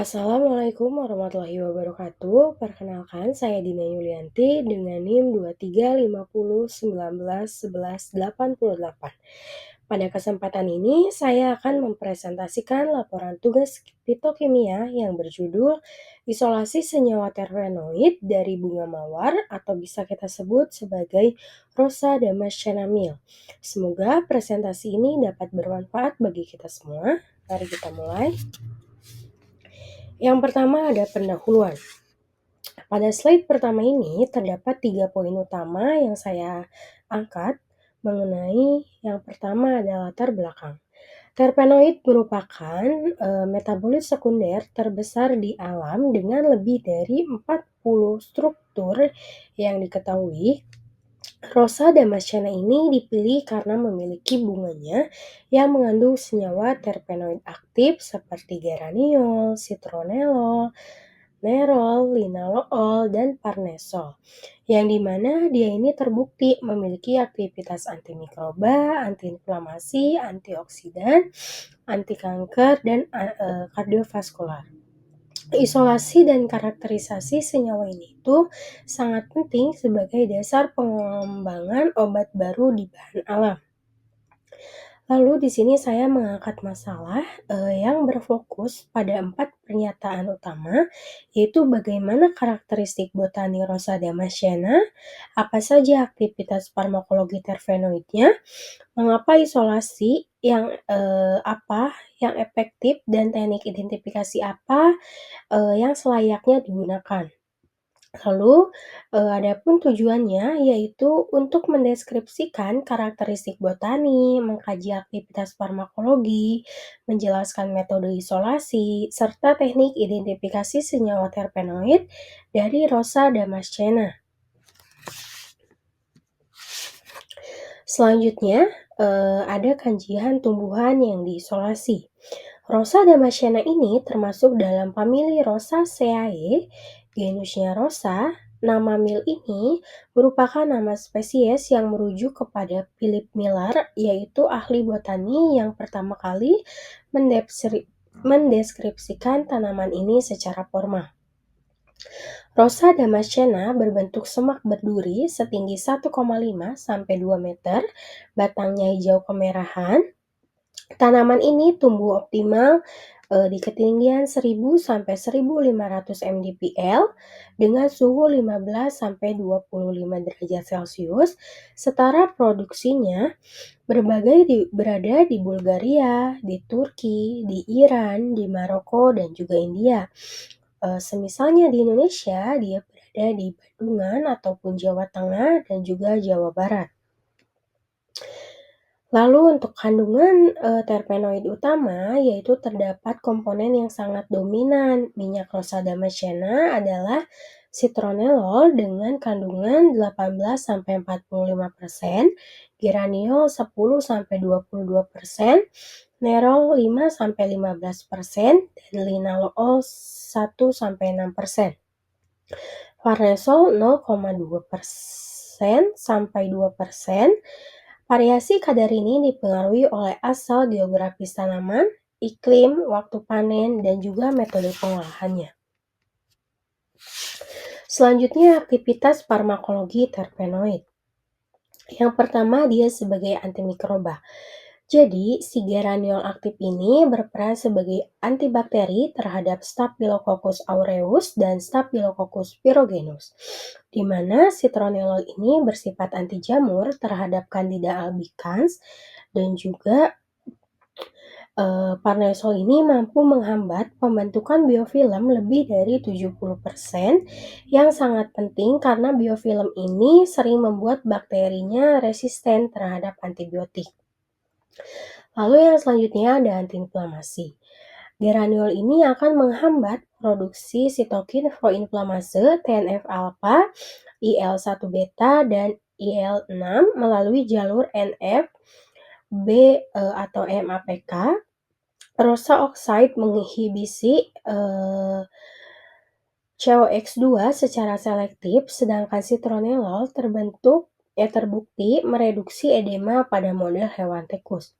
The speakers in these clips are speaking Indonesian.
Assalamualaikum warahmatullahi wabarakatuh. Perkenalkan, saya Dina Yulianti dengan NIM 2350191188. Pada kesempatan ini, saya akan mempresentasikan laporan tugas fitokimia yang berjudul Isolasi Senyawa Terpenoid dari Bunga Mawar atau bisa kita sebut sebagai Rosa damascenamil. Semoga presentasi ini dapat bermanfaat bagi kita semua. Mari kita mulai. Yang pertama ada pendahuluan. Pada slide pertama ini terdapat 3 poin utama yang saya angkat mengenai yang pertama adalah latar belakang. Terpenoid merupakan metabolit sekunder terbesar di alam dengan lebih dari 40 struktur yang diketahui. Rosa damascena ini dipilih karena memiliki bunganya yang mengandung senyawa terpenoid aktif seperti geraniol, citronellol, nerol, linalool, dan parnesol, yang dimana dia ini terbukti memiliki aktivitas antimikroba, antiinflamasi, antioksidan, anti kanker, dan kardiovaskular. Isolasi dan karakterisasi senyawa ini itu sangat penting sebagai dasar pengembangan obat baru di bahan alam. Lalu di sini saya mengangkat masalah yang berfokus pada 4 pernyataan utama, yaitu bagaimana karakteristik botani Rosa damascena, apa saja aktivitas farmakologi terpenoidnya, mengapa isolasi yang apa yang efektif dan teknik identifikasi apa yang selayaknya digunakan. Lalu, adapun tujuannya yaitu untuk mendeskripsikan karakteristik botani, mengkaji aktivitas farmakologi, menjelaskan metode isolasi, serta teknik identifikasi senyawa terpenoid dari Rosa damascena. Selanjutnya, ada kajian tumbuhan yang diisolasi. Rosa damascena ini termasuk dalam famili Rosaceae, genusnya Rosa. Nama Mill ini merupakan nama spesies yang merujuk kepada Philip Miller, yaitu ahli botani yang pertama kali mendeskripsikan tanaman ini secara formal. Rosa damascena berbentuk semak berduri setinggi 1,5 sampai 2 meter, batangnya hijau kemerahan. Tanaman ini tumbuh optimal di ketinggian 1000 sampai 1500 mdpl dengan suhu 15 sampai 25 derajat Celcius. Setara produksinya berada di Bulgaria, di Turki, di Iran, di Maroko, dan juga India. Semisalnya di Indonesia, dia berada di Bandungan ataupun Jawa Tengah dan juga Jawa Barat. Lalu untuk kandungan terpenoid utama yaitu terdapat komponen yang sangat dominan minyak Rosa damascena adalah citronellol dengan kandungan 18-45%, geraniol 10-22%, nerol 5-15%, dan linalool 1-6%. Parnesol 0,2% sampai 2%. Variasi kadar ini dipengaruhi oleh asal geografis tanaman, iklim, waktu panen, dan juga metode pengolahannya. Selanjutnya aktivitas farmakologi terpenoid. Yang pertama dia sebagai antimikroba. Jadi, si geraniol aktif ini berperan sebagai antibakteri terhadap Staphylococcus aureus dan Staphylococcus pyrogenus, di mana citronellol ini bersifat anti jamur terhadap Candida albicans dan juga parnesol ini mampu menghambat pembentukan biofilm lebih dari 70%, yang sangat penting karena biofilm ini sering membuat bakterinya resisten terhadap antibiotik. Lalu yang selanjutnya ada antiinflamasi. Geraniol ini akan menghambat produksi sitokin proinflamase TNF-alpha, IL-1 beta, dan IL-6 melalui jalur NF-B atau MAPK. Rosa oxide menginhibisi COX2 secara selektif, sedangkan citronellol terbukti mereduksi edema pada model hewan tikus.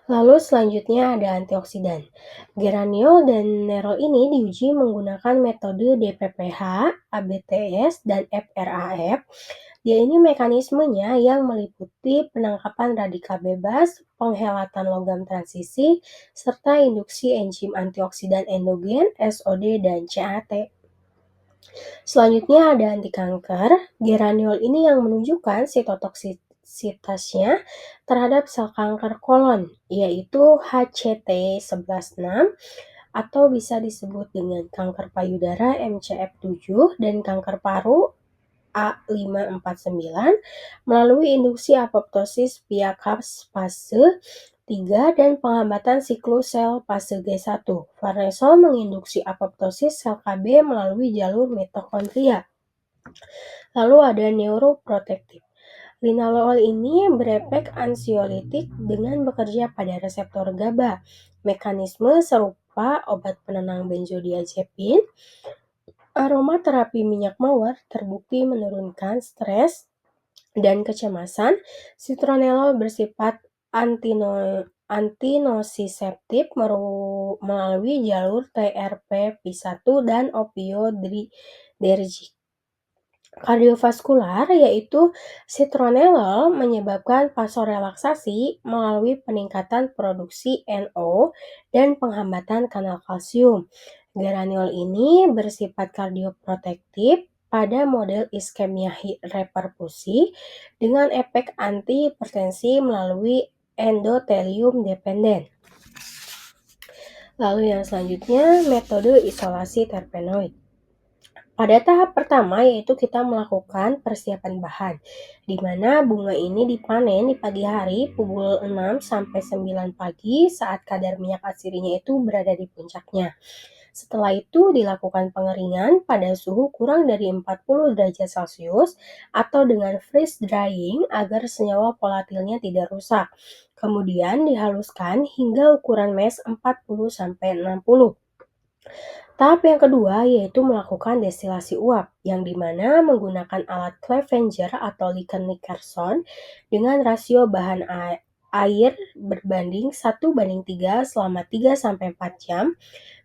Lalu selanjutnya ada antioksidan. Geraniol dan nerol ini diuji menggunakan metode DPPH, ABTS, dan FRAF. Dia ini mekanismenya yang meliputi penangkapan radikal bebas, penghelatan logam transisi, serta induksi enzim antioksidan endogen, SOD, dan CAT. Selanjutnya ada anti kanker. Geraniol ini yang menunjukkan sitotoksisitasnya terhadap sel kanker kolon, yaitu HCT11/6 atau bisa disebut dengan kanker payudara MCF7 dan kanker paru A549 melalui induksi apoptosis via Kaps fase 3 dan penghambatan siklus sel fase G1. Farnesol menginduksi apoptosis sel Kb melalui jalur mitokondria. Lalu ada neuroprotektif. Linalool ini berefek ansiolitik dengan bekerja pada reseptor GABA. Mekanisme serupa obat penenang benzodiazepin. Aromaterapi minyak mawar terbukti menurunkan stres dan kecemasan. Citronellol bersifat antinosiseptif melalui jalur TRPV1 dan opioidergic. Kardiovaskular yaitu citronellol menyebabkan vasorelaksasi melalui peningkatan produksi NO dan penghambatan kanal kalsium. Geraniol ini bersifat kardioprotektif pada model iskemia reperfusi dengan efek antihipertensi melalui endotelium dependen. Lalu yang selanjutnya metode isolasi terpenoid. Pada tahap pertama yaitu kita melakukan persiapan bahan, di mana bunga ini dipanen di pagi hari pukul 6 sampai 9 pagi saat kadar minyak asirinya itu berada di puncaknya. Setelah itu dilakukan pengeringan pada suhu kurang dari 40 derajat Celcius atau dengan freeze drying agar senyawa volatilnya tidak rusak. Kemudian dihaluskan hingga ukuran mesh 40 sampai 60. Tahap yang kedua yaitu melakukan destilasi uap, yang dimana menggunakan alat Clevenger atau Liken-Nickerson dengan rasio bahan air berbanding 1:3 selama 3-4 jam.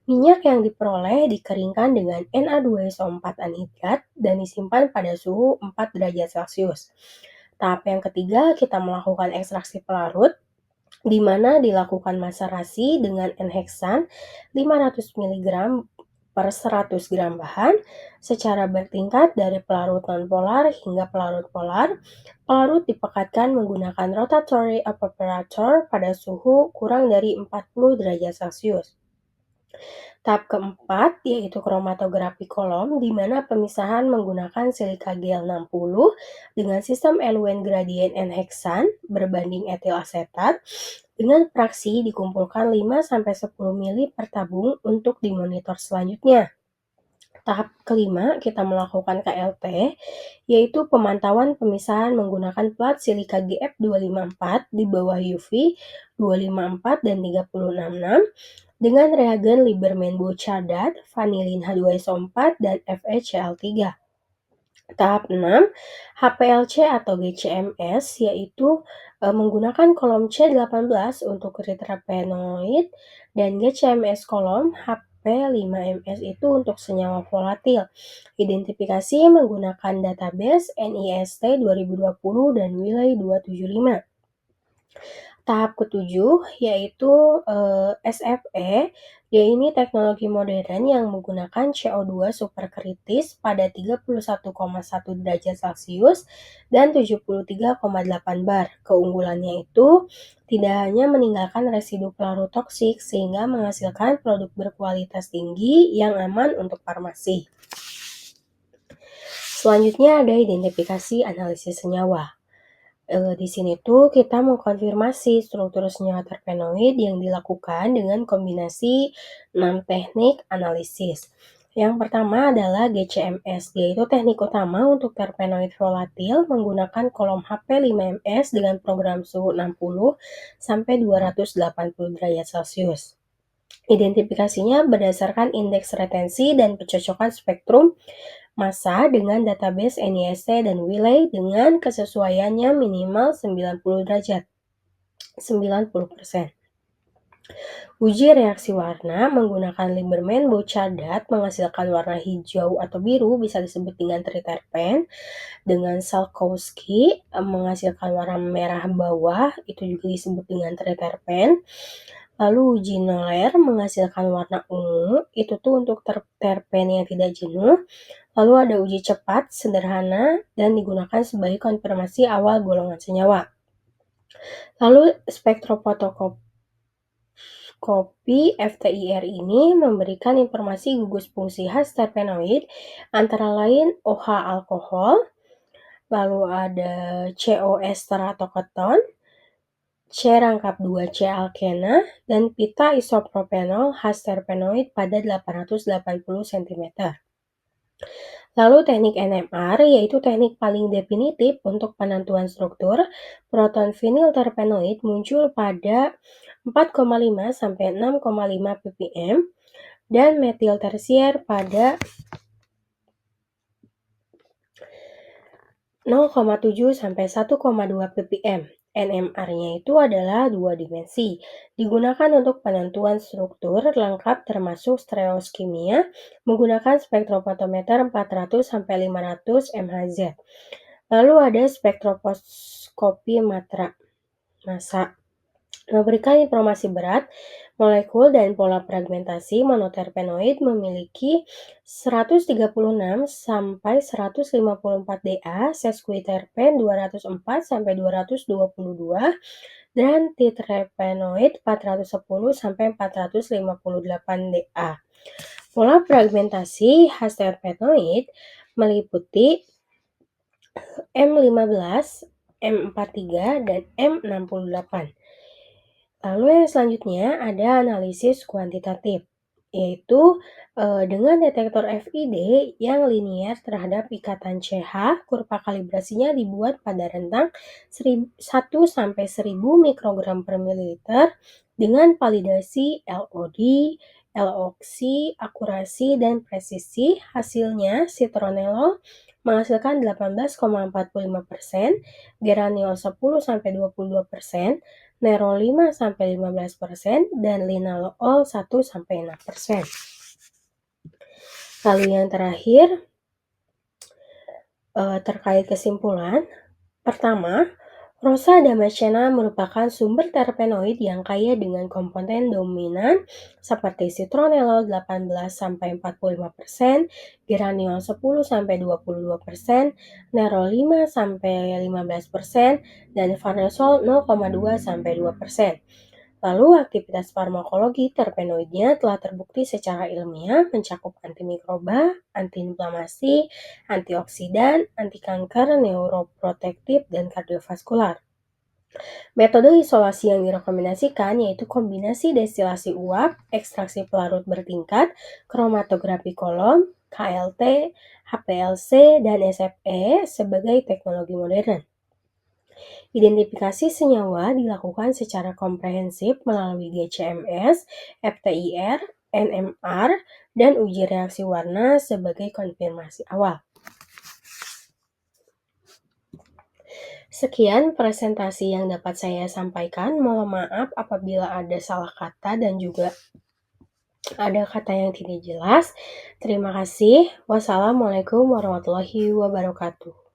Minyak yang diperoleh dikeringkan dengan Na2SO4 anhidrat dan disimpan pada suhu 4 derajat Celcius. Tahap yang ketiga kita melakukan ekstraksi pelarut, di mana dilakukan maserasi dengan N-heksan 500 mg per 100 gram bahan secara bertingkat dari pelarut nonpolar hingga pelarut polar. Pelarut dipekatkan menggunakan rotatory evaporator pada suhu kurang dari 40 derajat Celcius. Tahap keempat yaitu kromatografi kolom, di mana pemisahan menggunakan silika gel 60 dengan sistem eluent gradient N-heksan berbanding etil asetat dengan fraksi dikumpulkan 5-10 ml per tabung untuk dimonitor selanjutnya. Tahap kelima kita melakukan KLT, yaitu pemantauan pemisahan menggunakan plat silika GF254 di bawah UV 254 dan 3066 dengan reagen Liberman Bochadat, vanilin H2SO4 dan FeCl3. Tahap 6, HPLC atau GCMS, yaitu menggunakan kolom C18 untuk terpenoid dan GCMS kolom HP5MS itu untuk senyawa volatil. Identifikasi menggunakan database NIST 2020 dan Wiley 275. Tahap ketujuh yaitu SFE, ini teknologi modern yang menggunakan CO2 superkritis pada 31,1 derajat Celcius dan 73,8 bar. Keunggulannya itu tidak hanya meninggalkan residu pelarut toksik sehingga menghasilkan produk berkualitas tinggi yang aman untuk farmasi. Selanjutnya ada identifikasi analisis senyawa. Di sini tuh kita mengkonfirmasi struktur senyawa terpenoid yang dilakukan dengan kombinasi 6 teknik analisis. Yang pertama adalah GCMS, yaitu teknik utama untuk terpenoid volatil menggunakan kolom HP5MS dengan program suhu 60 sampai 280 derajat Celcius. Identifikasinya berdasarkan indeks retensi dan pencocokan spektrum massa dengan database NIST dan Wiley dengan kesesuaiannya minimal 90 derajat. 90%. Uji reaksi warna menggunakan Lieberman Bouchardat menghasilkan warna hijau atau biru bisa disebut dengan triterpen. Dengan Salkowski menghasilkan warna merah bawah itu juga disebut dengan triterpen. Lalu uji Knoller menghasilkan warna ungu, itu tuh untuk terpen yang tidak jenuh. Lalu ada uji cepat, sederhana, dan digunakan sebagai konfirmasi awal golongan senyawa. Lalu spektrofotoskopi FTIR ini memberikan informasi gugus fungsi khas terpenoid, antara lain OH alkohol, lalu ada CO ester atau keton, C rangkap 2C alkena, dan pita isopropanol khas terpenoid pada 880 cm. Lalu teknik NMR yaitu teknik paling definitif untuk penentuan struktur. Proton vinyl terpenoid muncul pada 4,5 sampai 6,5 ppm dan metil tersier pada 0,7 sampai 1,2 ppm. NMR-nya itu adalah 2 dimensi, digunakan untuk penentuan struktur lengkap termasuk stereoskimia menggunakan spektrofotometer 400 sampai 500 MHz. Lalu ada spektroskopi massa memberikan informasi berat, molekul, dan pola fragmentasi. Monoterpenoid memiliki 136 sampai 154 Da, sesquiterpen 204 sampai 222, dan tetrapenoid 410 sampai 458 Da. Pola fragmentasi khas terpenoid meliputi M15, M43, dan M68. Lalu yang selanjutnya ada analisis kuantitatif, yaitu dengan detektor FID yang linier terhadap ikatan CH, kurva kalibrasinya dibuat pada rentang 1 sampai 1000 mikrogram per mililiter dengan validasi LOD, LOXi, akurasi, dan presisi. Hasilnya citronellol menghasilkan 18,45%, geraniol 10 sampai 22%, nerol 5 sampai 15%, dan linalool 1 sampai 6%. Lalu yang terakhir terkait kesimpulan. Pertama, Rosa damascena merupakan sumber terpenoid yang kaya dengan komponen dominan seperti citronellol 18 sampai 45%, geraniol 10 sampai 22%, nerol 5 sampai 15%, dan farnesol 0,2 sampai 2%. Lalu aktivitas farmakologi terpenoidnya telah terbukti secara ilmiah mencakup antimikroba, antiinflamasi, antioksidan, anti kanker, neuroprotektif, dan kardiovaskular. Metode isolasi yang direkomendasikan yaitu kombinasi destilasi uap, ekstraksi pelarut bertingkat, kromatografi kolom, KLT, HPLC, dan SFE sebagai teknologi modern. Identifikasi senyawa dilakukan secara komprehensif melalui GCMS, FTIR, NMR, dan uji reaksi warna sebagai konfirmasi awal. Sekian presentasi yang dapat saya sampaikan. Mohon maaf apabila ada salah kata dan juga ada kata yang tidak jelas. Terima kasih. Wassalamualaikum warahmatullahi wabarakatuh.